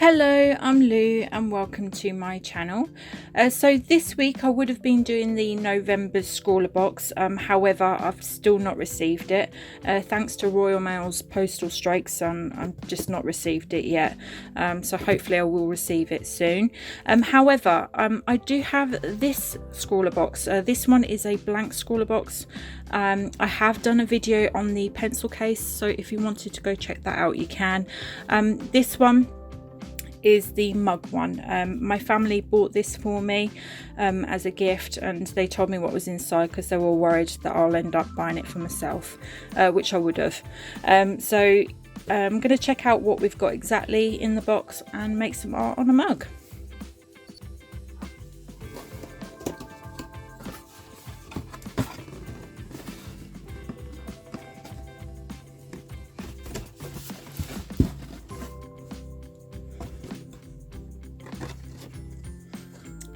Hello, I'm Lou and welcome to my channel. So this week I would have been doing the November Scrawler box, however I've still not received it. Thanks to Royal Mail's postal strikes, I've just not received it yet. So hopefully I will receive it soon. However, I do have this Scrawler box. This one is a blank Scrawler box. I have done a video on the pencil case, so if you wanted to go check that out you can. This one is the mug one. My family bought this for me as a gift, and they told me what was inside because they were worried that I'll end up buying it for myself, which I would have. So I'm going to check out what we've got exactly in the box and make some art on a mug.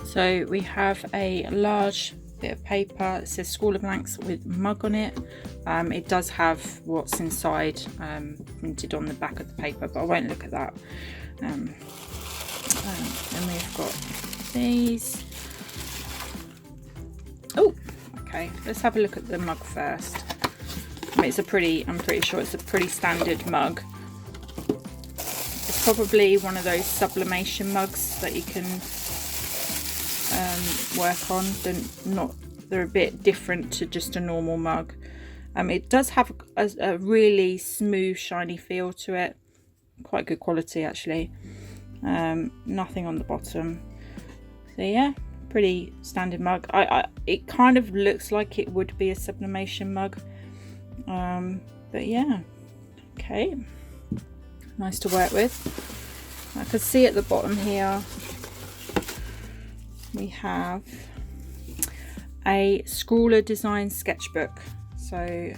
So we have a large bit of paper. It says ScrawlrBlanks with mug on it. It does have what's inside printed on the back of the paper, but I won't look at that. And we've got these. Oh, okay. Let's have a look at the mug first. I mean, I'm pretty sure it's a pretty standard mug. It's probably one of those sublimation mugs that you can work on. They're a bit different to just a normal mug. It does have a really smooth shiny feel to it, quite good quality actually. Nothing on the bottom, so yeah, pretty standard mug. It kind of looks like it would be a sublimation mug, but yeah, okay, nice to work with. I could see at the bottom here we have a Scrawler design sketchbook. So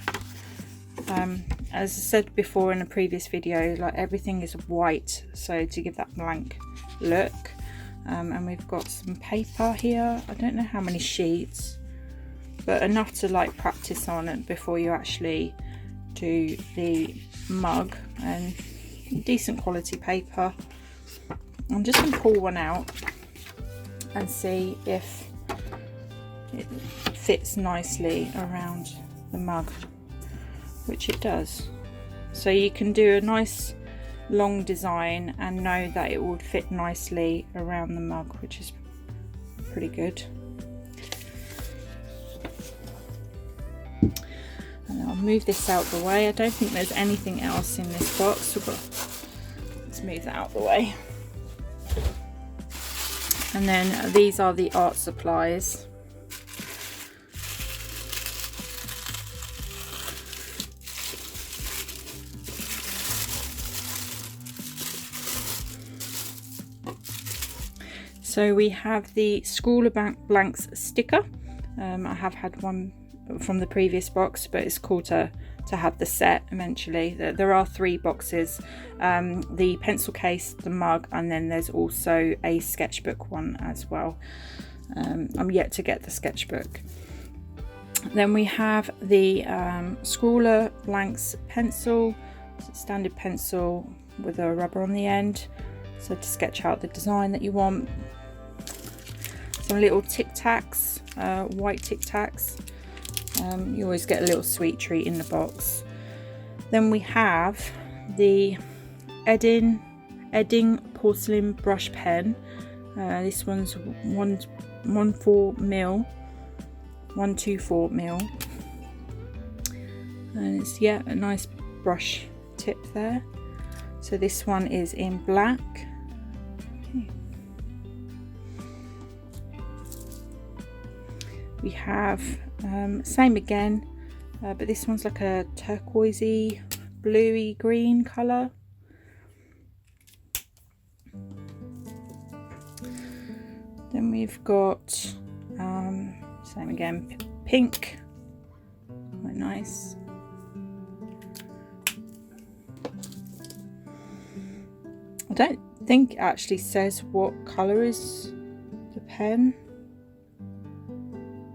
as I said before in a previous video, like everything is white, so to give that blank look. And we've got some paper here. I don't know how many sheets, but enough to like practice on it before you actually do the mug, and decent quality paper. I'm just going to pull one out and see if it fits nicely around the mug, which it does. So you can do a nice long design and know that it would fit nicely around the mug, which is pretty good. And I'll move this out the way. I don't think there's anything else in this box, but let's move that out the way. And then these are the art supplies. So we have the ScrawlrBlanks sticker. I have had one from the previous box, but it's cool to have the set eventually. There are 3 boxes, the pencil case, the mug, and then there's also a sketchbook one as well. I'm yet to get the sketchbook. Then we have the ScrawlrBlanks pencil, standard pencil with a rubber on the end, so to sketch out the design that you want. Some little Tic Tacs, white Tic Tacs. You always get a little sweet treat in the box. Then we have the Edding porcelain brush pen. This one's 124 mil, and it's, yeah, a nice brush tip there. So this one is in black. Okay. We have same again, but this one's like a turquoisey, bluey green colour. Then we've got same again, pink, quite nice. I don't think it actually says what colour is the pen.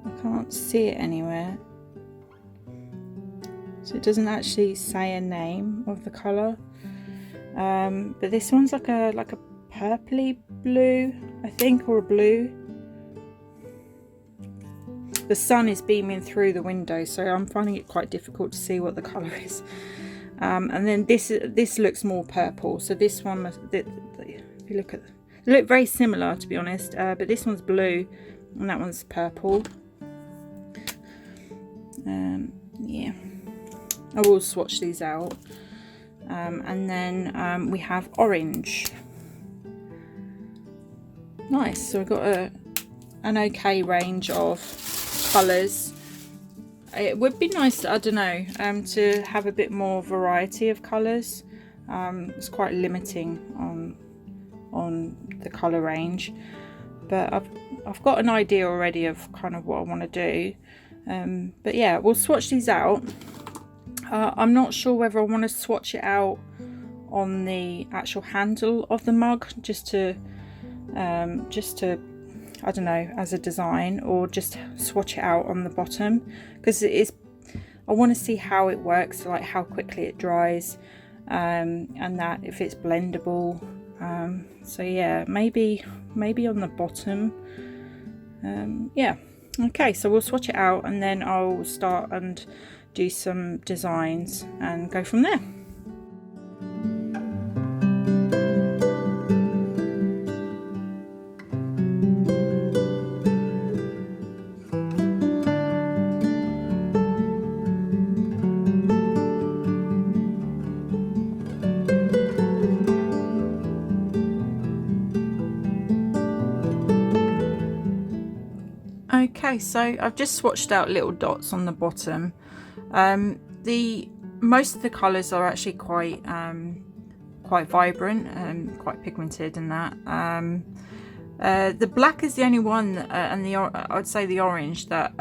I can't see it anywhere, so it doesn't actually say a name of the colour. But this one's like a purpley blue, I think, or a blue. The sun is beaming through the window, so I'm finding it quite difficult to see what the colour is. And then this looks more purple. So this one, if you look at, they look very similar, to be honest. But this one's blue, and that one's purple. Yeah, I will swatch these out. And then we have orange. Nice. So we've got an okay range of colours. It would be nice, I don't know, to have a bit more variety of colours. It's quite limiting on the colour range, but I've got an idea already of kind of what I want to do. But yeah, we'll swatch these out. I'm not sure whether I want to swatch it out on the actual handle of the mug, just to I don't know, as a design, or just swatch it out on the bottom, because I want to see how it works, like how quickly it dries, and that if it's blendable. So yeah, maybe on the bottom. Yeah, okay, so we'll swatch it out, and then I'll start and do some designs and go from there. Okay, so I've just swatched out little dots on the bottom. Most of the colours are actually quite vibrant and quite pigmented, and that. The black is the only one, and I'd say the orange, that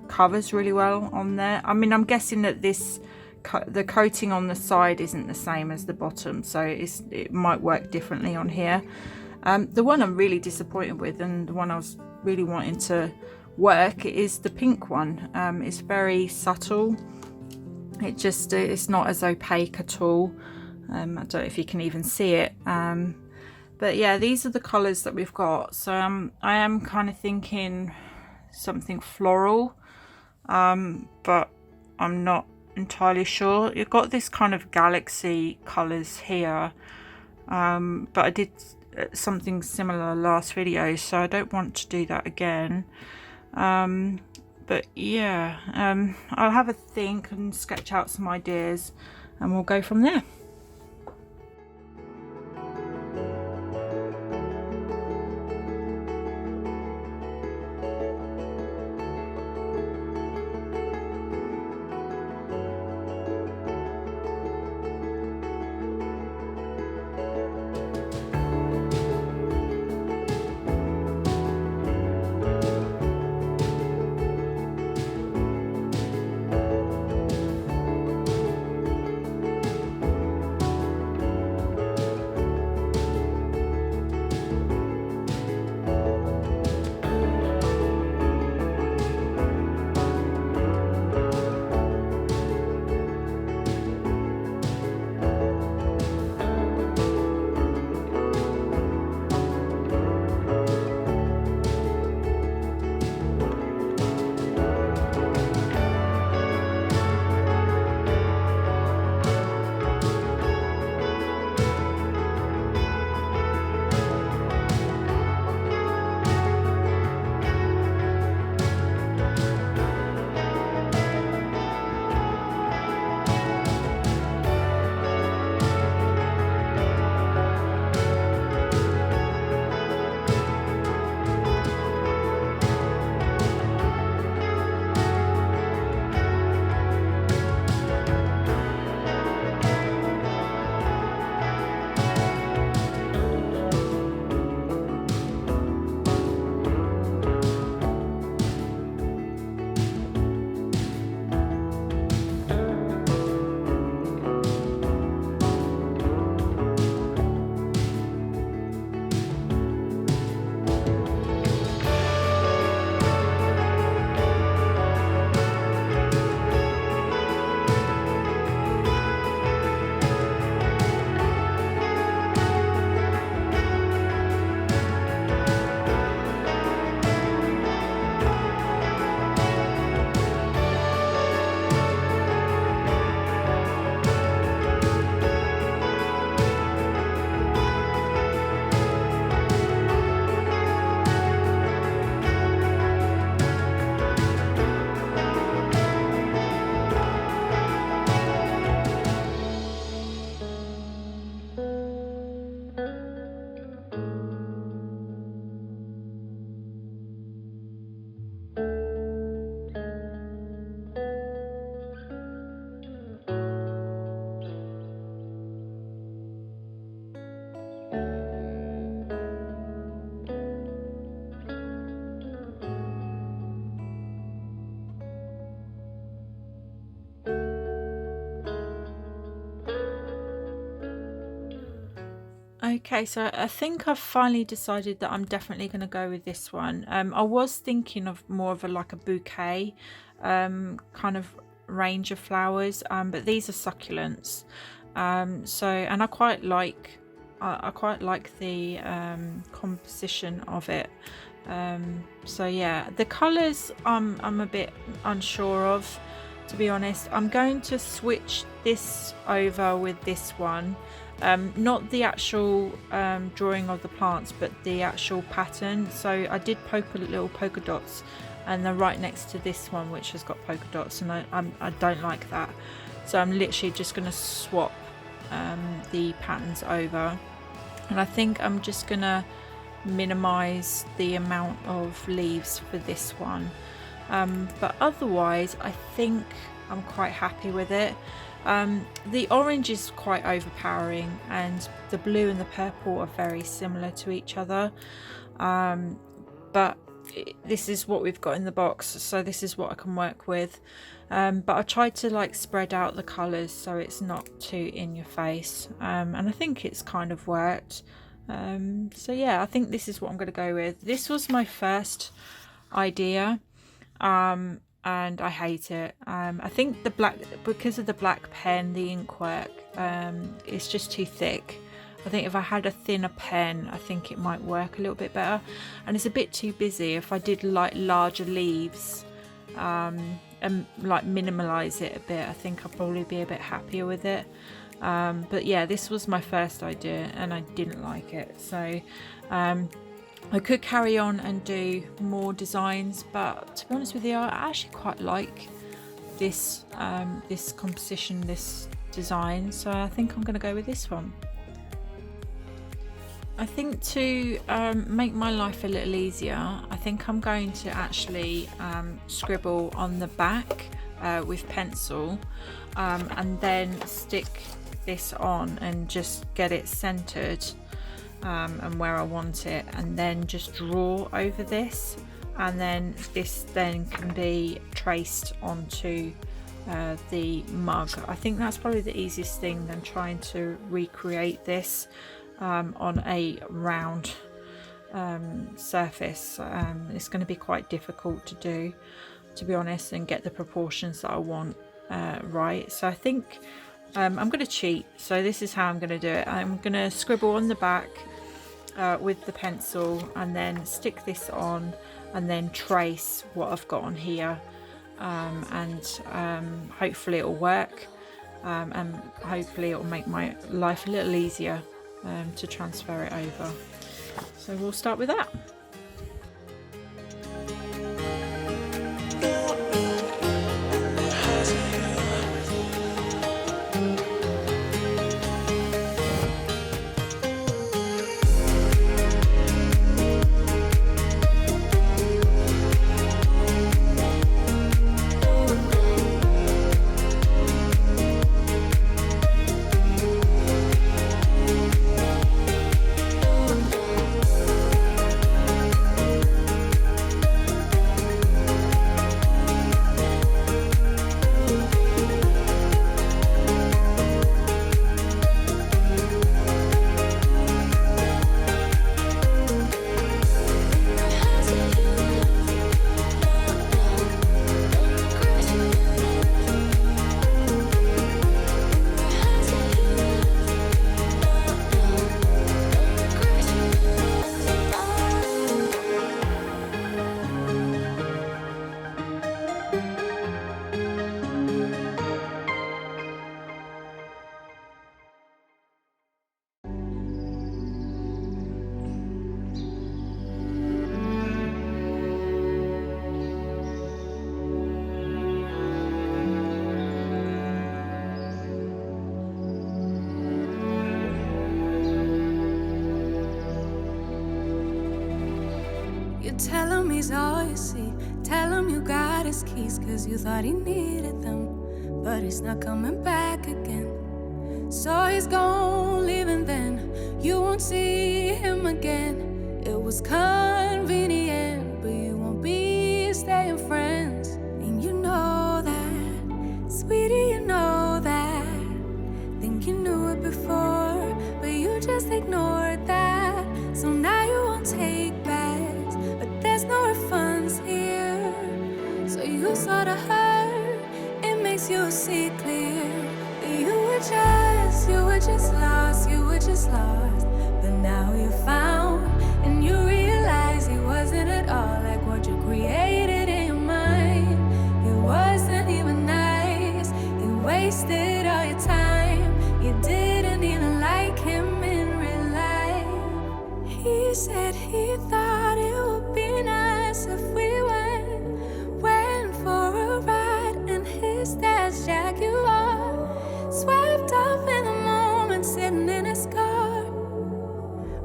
covers really well on there. I mean, I'm guessing that the coating on the side isn't the same as the bottom, so it might work differently on here. The one I'm really disappointed with, and the one I was really wanting to work, is the pink one. It's very subtle. It's not as opaque at all. I don't know if you can even see it. But yeah, these are the colours that we've got. So I am kind of thinking something floral, but I'm not entirely sure. You've got this kind of galaxy colours here, but I did something similar last video, so I don't want to do that again. But yeah, I'll have a think and sketch out some ideas, and we'll go from there. Okay, so I think I've finally decided that I'm definitely going to go with this one. I was thinking of more of a like a bouquet kind of range of flowers, but these are succulents. And I quite like the composition of it. So yeah, the colours I'm a bit unsure of, to be honest. I'm going to switch this over with this one. Not the actual drawing of the plants, but the actual pattern. So I did little polka dots, and they're right next to this one, which has got polka dots, and I don't like that. So I'm literally just going to swap the patterns over, and I think I'm just going to minimize the amount of leaves for this one. But otherwise, I think I'm quite happy with it. The orange is quite overpowering, and the blue and the purple are very similar to each other, but this is what we've got in the box, so this is what I can work with. But I tried to like spread out the colours so it's not too in your face, and I think it's kind of worked. So yeah, I think this is what I'm going to go with. This was my first idea, and I hate it. I think because of the black pen, the ink work, it's just too thick. I think if I had a thinner pen, I think it might work a little bit better. And it's a bit too busy. If I did like larger leaves, and like minimalize it a bit, I think I'll probably be a bit happier with it. But yeah, this was my first idea and I didn't like it. So I could carry on and do more designs, but to be honest with you, I actually quite like this this composition, this design, so I think I'm going to go with this one. I think to make my life a little easier, I think I'm going to actually scribble on the back with pencil, and then stick this on and just get it centered and where I want it, and then just draw over this, and then this then can be traced onto the mug. I think that's probably the easiest thing than trying to recreate this on a round surface. It's going to be quite difficult to do, to be honest, and get the proportions that I want right. So I think I'm going to cheat. So this is how I'm going to do it. I'm going to scribble on the back with the pencil, and then stick this on, and then trace what I've got on here, and hopefully it'll work, and hopefully it'll make my life a little easier to transfer it over. So we'll start with that. Tell him he's all you see. Tell him you got his keys, 'cause you thought he needed them, but he's not coming back again. So he's gone, leaving then. You won't see him again. It was convenient, but you won't be staying friends. And you know that, sweetie, you know that. Think you knew it before, but you just ignore it. just lost. But now you're found, and you realize he wasn't at all like what you created in your mind. He wasn't even nice, he wasted all your time. You didn't even like him in real life. He said he thought it would be nice if we went for a ride in his dad's Jaguar, swept up in the moment, sitting in his car.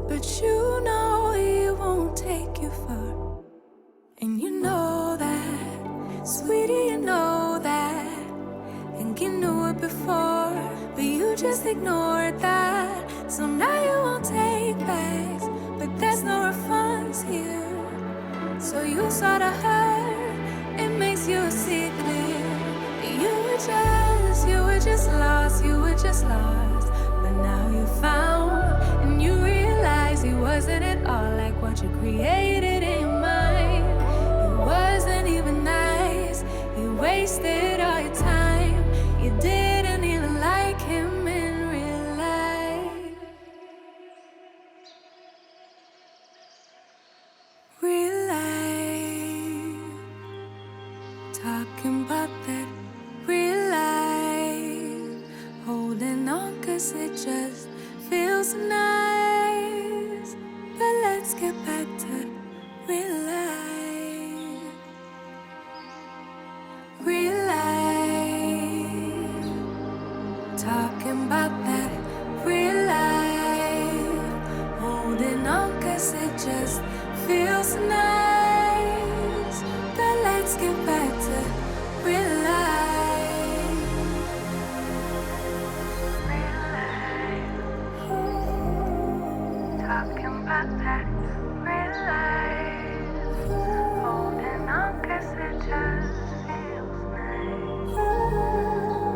But you know he won't take you far, and you know that, sweetie, you know that. Think you knew it before, but you just ignored that. So now you won't take backs, but there's no refunds here. So you sorta hurt, it makes you see clear. You were just lost. But now you found, and you realize he wasn't at all like what you created in your mind. He wasn't even nice, he wasted all your time. You didn't even like him in real life. Real life, talking about that real life, holding on 'cause it just feels nice. But let's get back to real life. Real life, talking about that real life, holding on 'cause it just feels nice. But let's get back to real life. Real life, talking about that real life, holding on 'cause it just feels nice.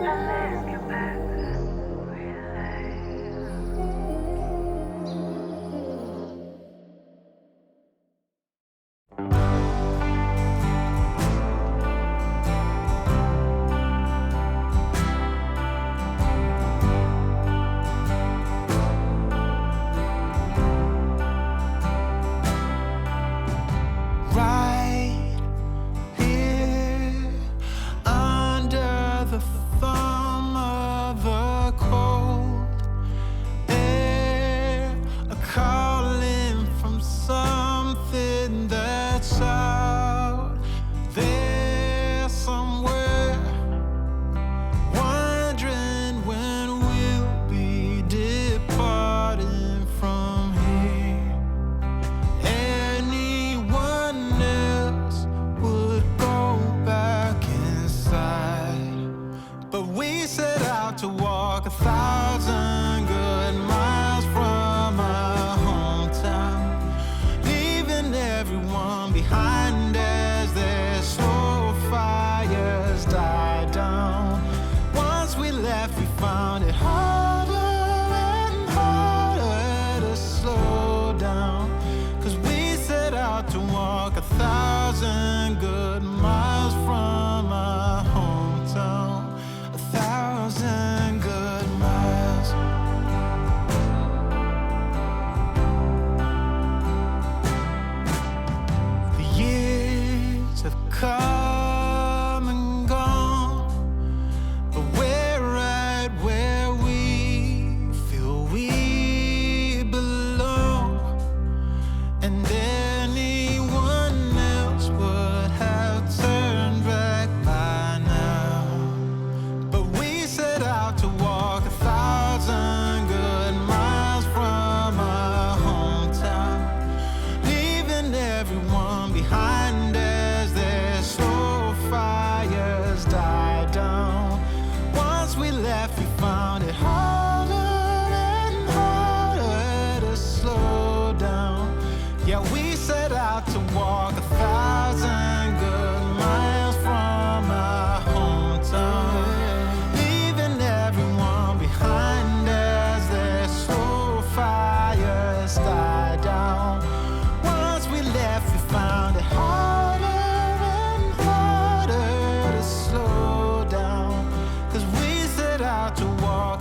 But let's get back to real life. Right here under the thumb of a cold air, a calling from something that's out there somewhere, wondering when we'll be departing from here. Anyone else would go back inside, but we set out to walk 1,000 good miles from our hometown, leaving everyone behind as their slow fires die down. Once we left, we found it harder and harder to slow down, 'cause we set out to walk 1,000 good miles from our hometown. 1,000 good miles. The years have come and gone, but we're right where we feel we belong. And anyone else would have turned back by now. But we set out to walk 1,000 good miles from our hometown, leaving everyone behind as their slow fires die down. Once we left, we found it harder and harder to slow down. Yeah, we set out to walk 1,000 good miles from our hometown, leaving everyone behind as their slow fires die down. Once we left, we found it harder and harder to slow down, 'cause we set out to walk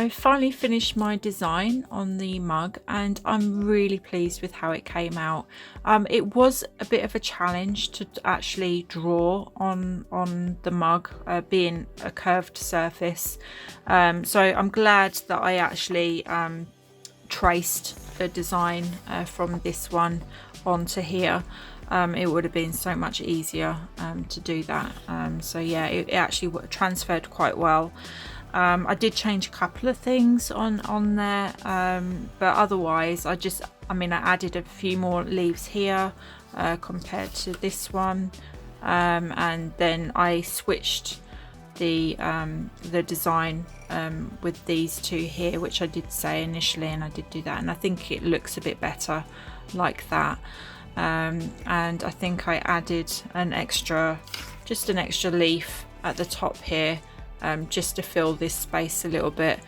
I finally finished my design on the mug and I'm really pleased with how it came out. It was a bit of a challenge to actually draw on the mug, being a curved surface. So I'm glad that I actually traced the design from this one onto here. It would have been so much easier to do that. So yeah, it actually transferred quite well. I did change a couple of things on there, but otherwise I added a few more leaves here compared to this one, and then I switched the design with these two here, which I did say initially, and I did do that, and I think it looks a bit better like that. And I think I added just an extra leaf at the top here, just to fill this space a little bit,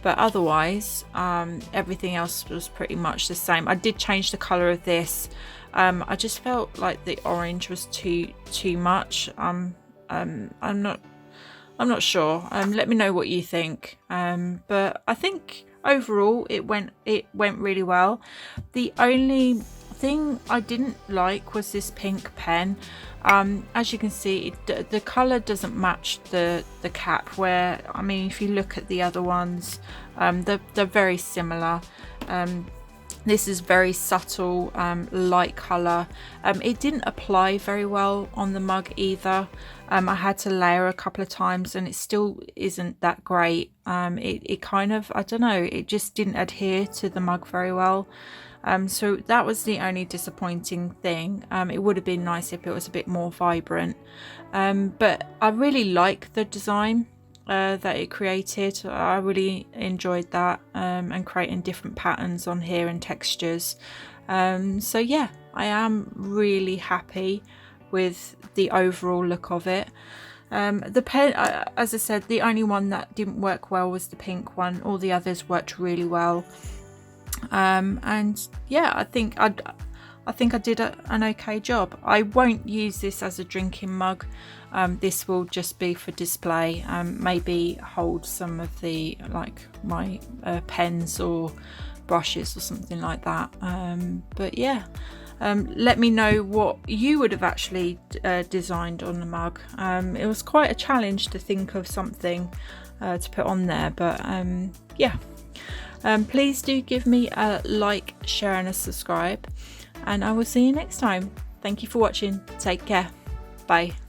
but otherwise everything else was pretty much the same. I did change the color of this. I just felt like the orange was too much. I'm not sure. Let me know what you think. But I think overall it went really well. The only thing I didn't like was this pink pen. As you can see, the color doesn't match the cap, where I mean, if you look at the other ones, they're very similar. This is very subtle, light color. It didn't apply very well on the mug either. I had to layer a couple of times and it still isn't that great. It kind of, I don't know, it just didn't adhere to the mug very well. So that was the only disappointing thing. It would have been nice if it was a bit more vibrant, but I really like the design that it created. I really enjoyed that, and creating different patterns on here and textures. So yeah, I am really happy with the overall look of it. The pen, as I said, the only one that didn't work well was the pink one. All the others worked really well. And yeah, I think I did an okay job. I won't use this as a drinking mug. This will just be for display. Maybe hold some of the, like, my pens or brushes or something like that. But yeah, let me know what you would have actually designed on the mug. It was quite a challenge to think of something to put on there, but yeah. Please do give me a like, share and a subscribe, and I will see you next time. Thank you for watching. Take care. Bye.